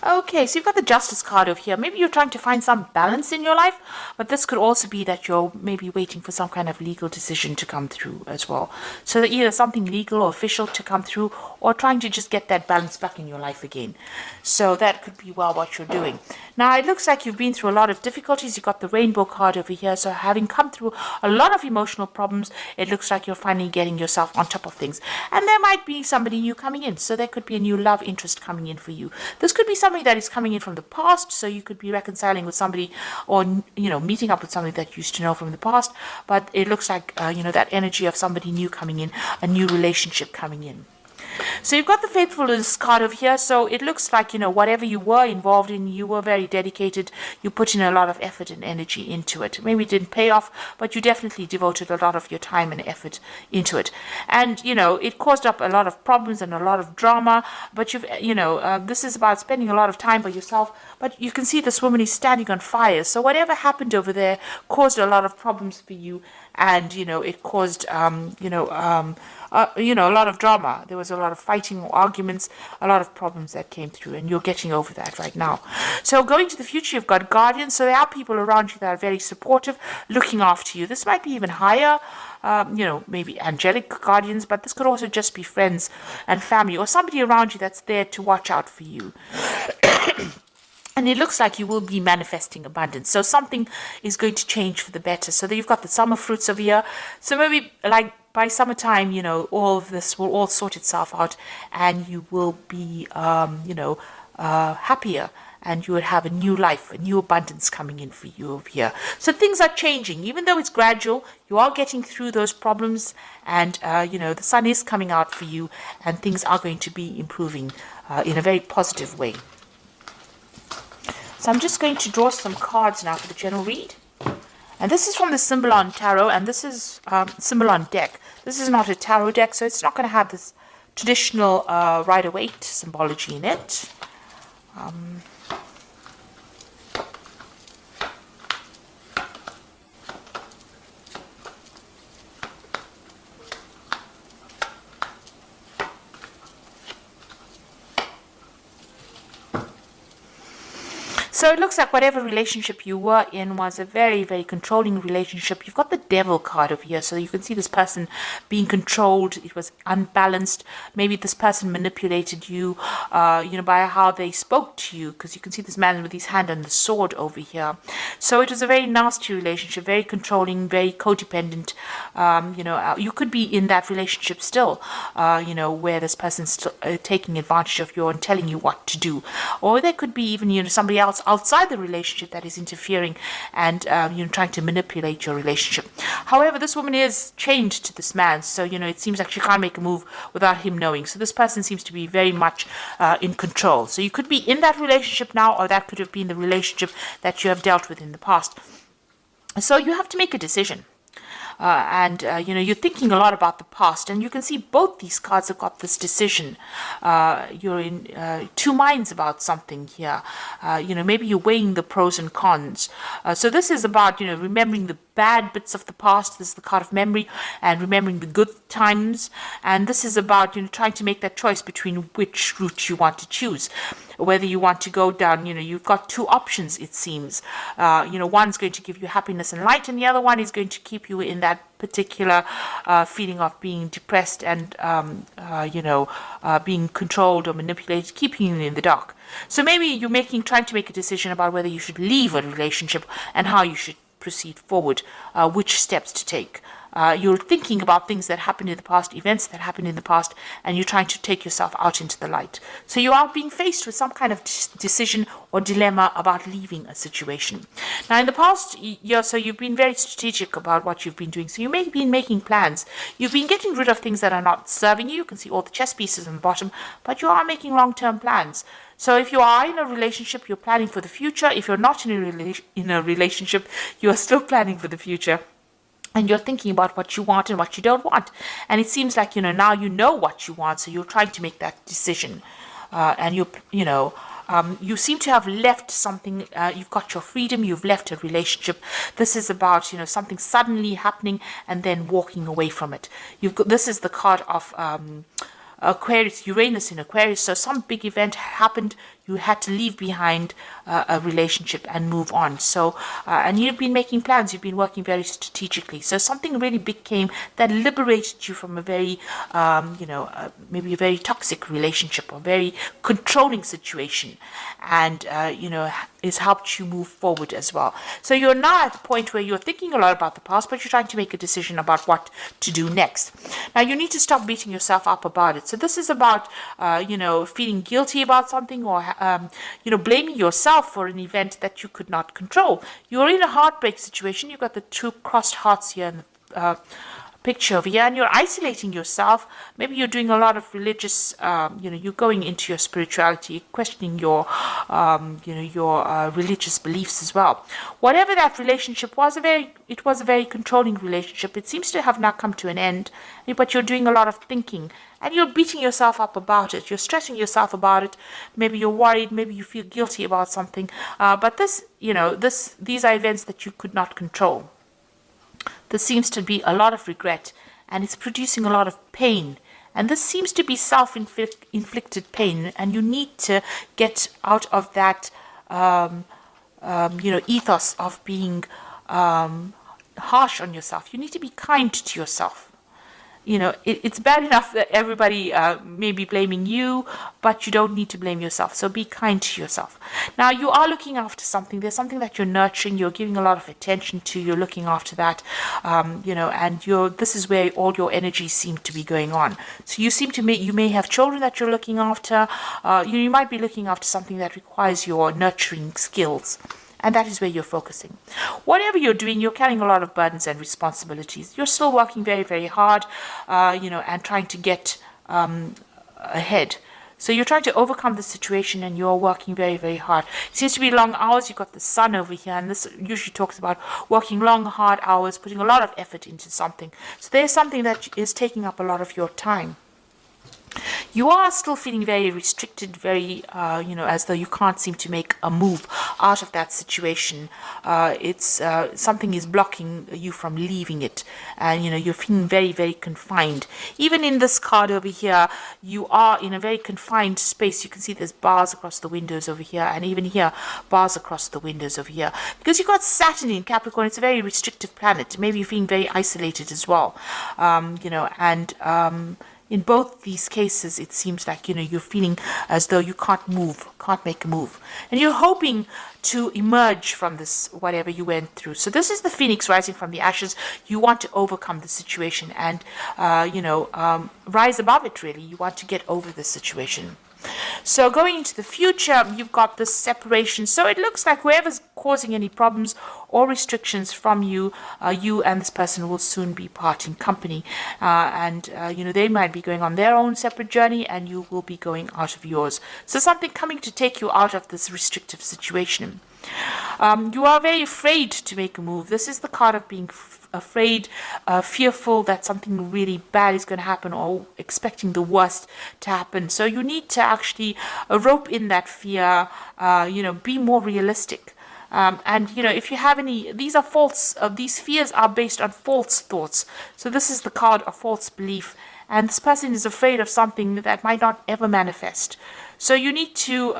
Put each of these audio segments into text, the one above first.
Okay, so you've got the Justice card over here. Maybe you're trying to find some balance in your life, but this could also be that you're maybe waiting for some kind of legal decision to come through as well. So that either something legal or official to come through, or trying to just get that balance back in your life again. So that could be well what you're doing. Now, it looks like you've been through a lot of difficulties. You've got the Rainbow card over here. So having come through a lot of emotional problems, it looks like you're finally getting yourself on top of things. And there might be somebody new coming in. So there could be a new love interest coming in for you. This could be somebody that is coming in from the past, so you could be reconciling with somebody, or meeting up with somebody that you used to know from the past. But it looks like that energy of somebody new coming in, a new relationship coming in. So you've got the faithfulness card over here. So it looks like, whatever you were involved in, you were very dedicated. You put in a lot of effort and energy into it. Maybe it didn't pay off, but you definitely devoted a lot of your time and effort into it. And, it caused up a lot of problems and a lot of drama. But this is about spending a lot of time by yourself. But you can see this woman is standing on fire. So whatever happened over there caused a lot of problems for you. And, it caused, a lot of drama. There was a lot of fighting, arguments, a lot of problems that came through, and you're getting over that right now. So going to the future, you've got guardians. So there are people around you that are very supportive, looking after you. This might be even higher, maybe angelic guardians, but this could also just be friends and family, or somebody around you that's there to watch out for you. And it looks like you will be manifesting abundance. So something is going to change for the better. So you've got the summer fruits over here. So maybe like by summertime, all of this will all sort itself out, and you will be, happier, and you will have a new life, a new abundance coming in for you over here. So things are changing, even though it's gradual. You are getting through those problems, and the sun is coming out for you, and things are going to be improving in a very positive way. So I'm just going to draw some cards now for the general read. And this is from the Symbolon Tarot, and this is Symbolon deck. This is not a tarot deck, so it's not going to have this traditional Rider-Waite symbology in it. So it looks like whatever relationship you were in was a very, very controlling relationship. You've got the Devil card over here. So you can see this person being controlled. It was unbalanced. Maybe this person manipulated you, by how they spoke to you. Because you can see this man with his hand on the sword over here. So it was a very nasty relationship, very controlling, very codependent. You could be in that relationship still, where this person's still taking advantage of you and telling you what to do. Or there could be even, somebody else outside the relationship that is interfering and trying to manipulate your relationship. However, this woman is chained to this man, so it seems like she can't make a move without him knowing. So this person seems to be very much in control. So you could be in that relationship now, or that could have been the relationship that you have dealt with in the past. So you have to make a decision. You're thinking a lot about the past, and you can see both these cards have got this decision. You're in two minds about something here. Maybe you're weighing the pros and cons. So this is about, remembering the bad bits of the past. This is the card of memory, and remembering the good times. And this is about, trying to make that choice between which route you want to choose. Whether you want to go down, you've got two options, it seems. One's going to give you happiness and light, and the other one is going to keep you in that particular feeling of being depressed and, being controlled or manipulated, keeping you in the dark. So maybe you're trying to make a decision about whether you should leave a relationship and how you should proceed forward, which steps to take. You're thinking about things that happened in the past, events that happened in the past, and you're trying to take yourself out into the light. So you are being faced with some kind of decision or dilemma about leaving a situation. Now, in the past year, so you've been very strategic about what you've been doing. So you may have been making plans. You've been getting rid of things that are not serving you. You can see all the chess pieces on the bottom, but you are making long-term plans. So if you are in a relationship, you're planning for the future. If you're not in a relationship, you're still planning for the future. And you're thinking about what you want and what you don't want. And it seems like, now you know what you want, so you're trying to make that decision. You seem to have left something. You've got your freedom. You've left a relationship. This is about, something suddenly happening and then walking away from it. This is the card of Aquarius, Uranus in Aquarius. So some big event happened. You had to leave behind a relationship and move on. So, and you've been making plans. You've been working very strategically. So something really big came that liberated you from a very, maybe a very toxic relationship or very controlling situation, and has helped you move forward as well. So you're now at the point where you're thinking a lot about the past, but you're trying to make a decision about what to do next. Now you need to stop beating yourself up about it. So this is about, feeling guilty about something, or, blaming yourself for an event that you could not control. You're in a heartbreak situation. You've got the two crossed hearts here in the picture over here, and you're isolating yourself. Maybe you're doing a lot of religious, you're going into your spirituality, questioning your religious beliefs as well. Whatever that relationship was, it was a very controlling relationship. It seems to have now come to an end, but you're doing a lot of thinking, and you're beating yourself up about it. You're stressing yourself about it. Maybe you're worried. Maybe you feel guilty about something. But these are events that you could not control. There seems to be a lot of regret, and it's producing a lot of pain. And this seems to be self-inflicted pain, and you need to get out of that, ethos of being harsh on yourself. You need to be kind to yourself. It's bad enough that everybody may be blaming you, but you don't need to blame yourself. So be kind to yourself. Now, you are looking after something. There's something that you're nurturing. You're giving a lot of attention to. You're looking after that, and this is where all your energies seem to be going on. So you may have children that you're looking after. You might be looking after something that requires your nurturing skills. And that is where you're focusing. Whatever you're doing, you're carrying a lot of burdens and responsibilities. You're still working very, very hard, and trying to get ahead. So you're trying to overcome the situation, and you're working very, very hard. It seems to be long hours. You've got the sun over here, and this usually talks about working long, hard hours, putting a lot of effort into something. So there's something that is taking up a lot of your time. You are still feeling very restricted, very, as though you can't seem to make a move out of that situation. It's something is blocking you from leaving it, and you're feeling very, very confined. Even in this card over here, you are in a very confined space. You can see there's bars across the windows over here, and even here, bars across the windows over here. Because you've got Saturn in Capricorn, it's a very restrictive planet. Maybe you're feeling very isolated as well, in both these cases, it seems like, you're feeling as though you can't make a move. And you're hoping to emerge from this, whatever you went through. So this is the phoenix rising from the ashes. You want to overcome the situation and, rise above it, really. You want to get over the situation. So going into the future, you've got this separation. So it looks like whoever's causing any problems or restrictions from you, you and this person will soon be parting company. They might be going on their own separate journey, and you will be going out of yours. So something coming to take you out of this restrictive situation. You are very afraid to make a move. This is the card of being afraid, fearful that something really bad is going to happen, or expecting the worst to happen. So you need to actually rope in that fear, be more realistic. If you have any, these are false, these fears are based on false thoughts. So this is the card of false belief. And this person is afraid of something that might not ever manifest. So you need to,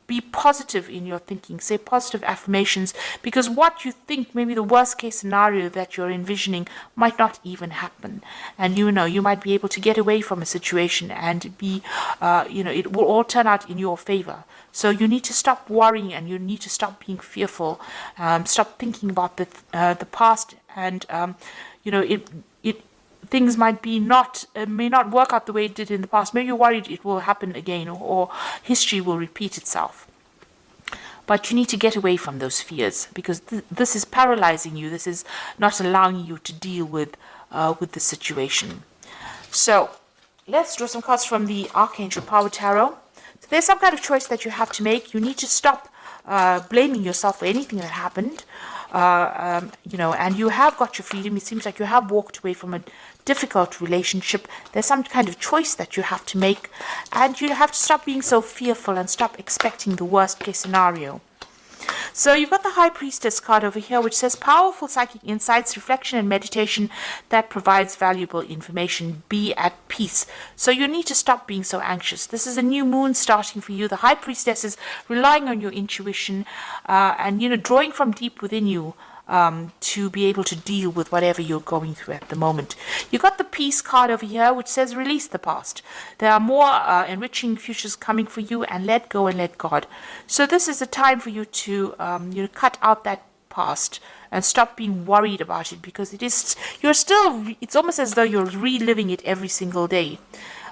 be positive in your thinking, say positive affirmations, because what you think, maybe the worst case scenario that you're envisioning, might not even happen. And you might be able to get away from a situation and be, it will all turn out in your favor. So you need to stop worrying, and you need to stop being fearful, stop thinking about the past, and, things may not work out the way it did in the past. Maybe you're worried it will happen again, or history will repeat itself. But you need to get away from those fears, because this is paralyzing you. This is not allowing you to deal with the situation. So let's draw some cards from the Archangel Power Tarot. So there's some kind of choice that you have to make. You need to stop blaming yourself for anything that happened. And you have got your freedom. It seems like you have walked away from a difficult relationship. There's some kind of choice that you have to make, and you have to stop being so fearful and stop expecting the worst case scenario. So you've got the High Priestess card over here, which says powerful psychic insights, reflection, and meditation that provides valuable information. Be at peace. So you need to stop being so anxious. This is a new moon starting for you. The High Priestess is relying on your intuition and, drawing from deep within you to be able to deal with whatever you're going through at the moment. You've got the Peace card over here, which says release the past. There are more enriching futures coming for you, and let go and let God. So this is a time for you to cut out that past and stop being worried about it, because it's almost as though you're reliving it every single day.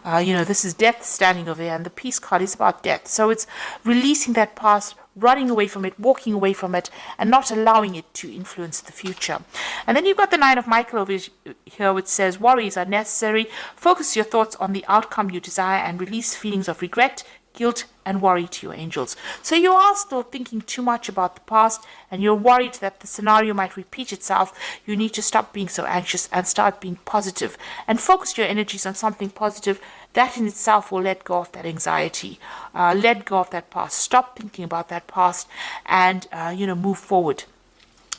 This is death standing over there, and the Peace card is about death. So it's releasing that past, running away from it, walking away from it, and not allowing it to influence the future. And then you've got the Nine of Michael over here, which says worries are necessary. Focus your thoughts on the outcome you desire and release feelings of regret, guilt, and worry to your angels. So you are still thinking too much about the past, and you're worried that the scenario might repeat itself. You need to stop being so anxious and start being positive, and focus your energies on something positive. That in itself will let go of that anxiety, let go of that past. Stop thinking about that past, and move forward.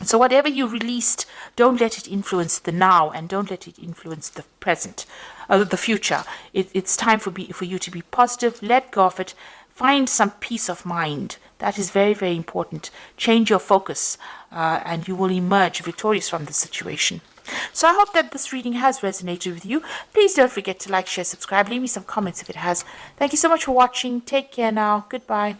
So whatever you released, don't let it influence the now, and don't let it influence the present, the future. It's time for you to be positive. Let go of it. Find some peace of mind. That is very, very important. Change your focus, and you will emerge victorious from the situation. So I hope that this reading has resonated with you. Please don't forget to like, share, subscribe. Leave me some comments if it has. Thank you so much for watching. Take care now. Goodbye.